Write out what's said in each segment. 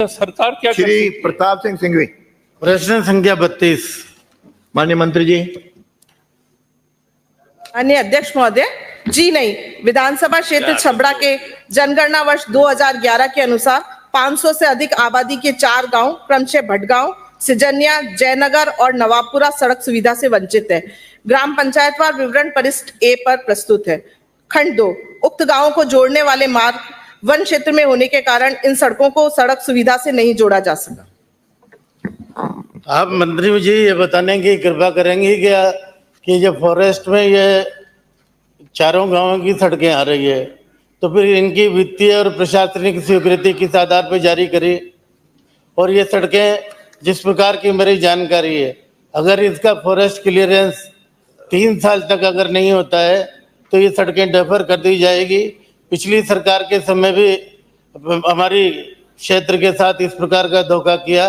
सरकार क्या श्री करती है? प्रताप सिंह सिंघवी। प्रश्न संख्या 32। माननीय मंत्री जी। माननीय अध्यक्ष महोदय, जी नहीं। विधानसभा क्षेत्र छबड़ा के जनगणना वर्ष 2011 के अनुसार 500 से अधिक आबादी के 4 गांव क्रमशः भटगांव, सिजनिया, जयनगर और नवाबपुरा सड़क सुविधा से वंचित है। ग्राम पंचायतवार विवरण परिशिष्ट ए पर प्रस्तुत है। खंड 2, उक्त गांवों को जोड़ने वाले मार्ग वन क्षेत्र में होने के कारण इन सड़कों को सड़क सुविधा से नहीं जोड़ा जा सका। आप मंत्री जी ये बताने की कृपा करेंगी क्या कि जब फॉरेस्ट में ये चारों गांवों की सड़कें आ रही है तो फिर इनकी वित्तीय और प्रशासनिक स्वीकृति किस आधार पर जारी करी? और ये सड़कें जिस प्रकार की मेरी जानकारी है, अगर इसका फॉरेस्ट क्लियरेंस 3 साल तक अगर नहीं होता है तो ये सड़कें डेफर कर दी जाएगी। पिछली सरकार के समय भी हमारी क्षेत्र के साथ इस प्रकार का धोखा किया।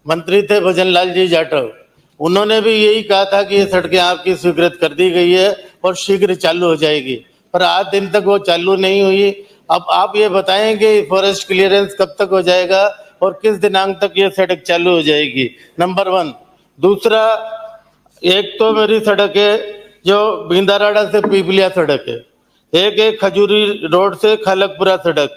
मंत्री थे भजन लाल जी जाटव, उन्होंने भी यही कहा था कि ये सड़कें आपकी स्वीकृत कर दी गई है और शीघ्र चालू हो जाएगी, पर आज दिन तक वो चालू नहीं हुई। अब आप ये बताएं कि फॉरेस्ट क्लियरेंस कब तक हो जाएगा और किस दिनांक तक ये सड़क चालू हो जाएगी, नंबर 1। दूसरा, एक तो मेरी सड़क है जो बिंदाराड़ा से पीपलिया सड़क है, एक है खजूरी रोड से खलकपुरा सड़क,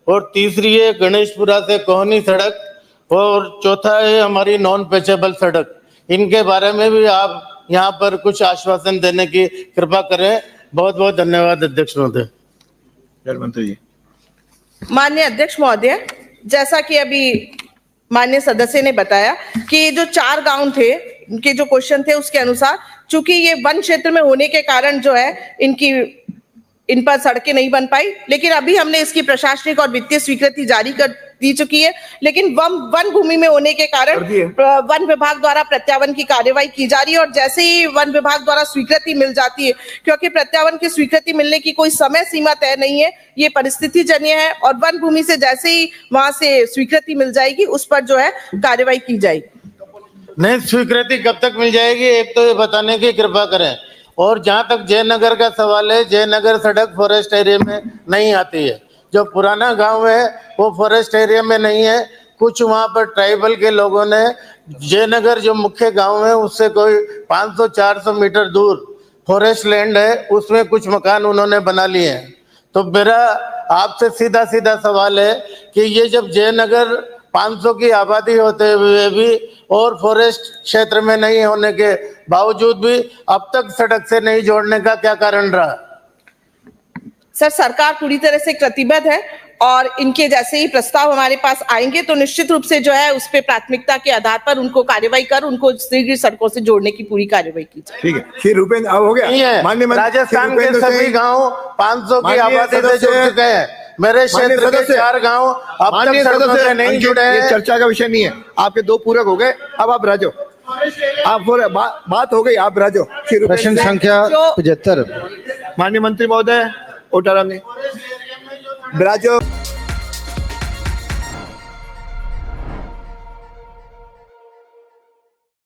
और तीसरी है गणेशपुरा से कोहनी सड़क, और चौथा है हमारी नॉन पेचेबल सड़क। इनके बारे में भी आप यहाँ पर कुछ आश्वासन देने की कृपा करें। बहुत बहुत धन्यवाद अध्यक्ष महोदय। जल मंत्री जी। माननीय अध्यक्ष महोदय, जैसा कि अभी माननीय सदस्य ने बताया कि जो 4 गांव थे, उनके जो क्वेश्चन थे उसके अनुसार चूंकि ये वन क्षेत्र में होने के कारण जो है इन पर सड़कें नहीं बन पाई, लेकिन अभी हमने इसकी प्रशासनिक और वित्तीय स्वीकृति जारी कर दी चुकी है। लेकिन वन भूमि में होने के कारण वन विभाग द्वारा प्रत्यावन की कार्यवाही की जा रही है, और जैसे ही वन विभाग द्वारा स्वीकृति मिल जाती है, क्योंकि प्रत्यावन की स्वीकृति मिलने की कोई समय सीमा तय नहीं है, ये परिस्थिति जन्य है, और वन भूमि से जैसे ही वहां से स्वीकृति मिल जाएगी उस पर जो है कार्यवाही की जाएगी। नहीं, स्वीकृति कब तक मिल जाएगी एक तो ये बताने की कृपा करें। और जहां तक जयनगर का सवाल है, जयनगर सड़क फॉरेस्ट एरिया में नहीं आती है। जो पुराना गांव है वो फॉरेस्ट एरिया में नहीं है। कुछ वहां पर ट्राइबल के लोगों ने जयनगर जो मुख्य गांव है उससे कोई 500-400 मीटर दूर फॉरेस्ट लैंड है, उसमें कुछ मकान उन्होंने बना लिए हैं। तो मेरा आपसे सीधा सीधा सवाल है कि ये जब जयनगर 500 की आबादी होते हुए भी और फॉरेस्ट क्षेत्र में नहीं होने के बावजूद भी अब तक सड़क से नहीं जोड़ने का क्या कारण रहा? सर, सरकार पूरी तरह से प्रतिबद्ध है, और इनके जैसे ही प्रस्ताव हमारे पास आएंगे तो निश्चित रूप से जो है उस पे प्राथमिकता के आधार पर उनको कार्यवाही कर उनको शीघ्र सड़कों से जोड़ने की पूरी कार्यवाही की जाए। ठीक है। श्री रूपेंद्र अब हो गया। माननीय राजस्थान के सभी गांव 500 की आबादी से जुड़ चुके हैं। मेरे क्षेत्र के 4 गांव अब तक सड़कों से नहीं जुड़े हैं। चर्चा का विषय नहीं है। आपके 2 पूरक हो गए, अब आप राजो, आप बात हो गई, आप राजो। प्रश्न संख्या 75। माननीय मंत्री महोदय ओटाराम जी राजो।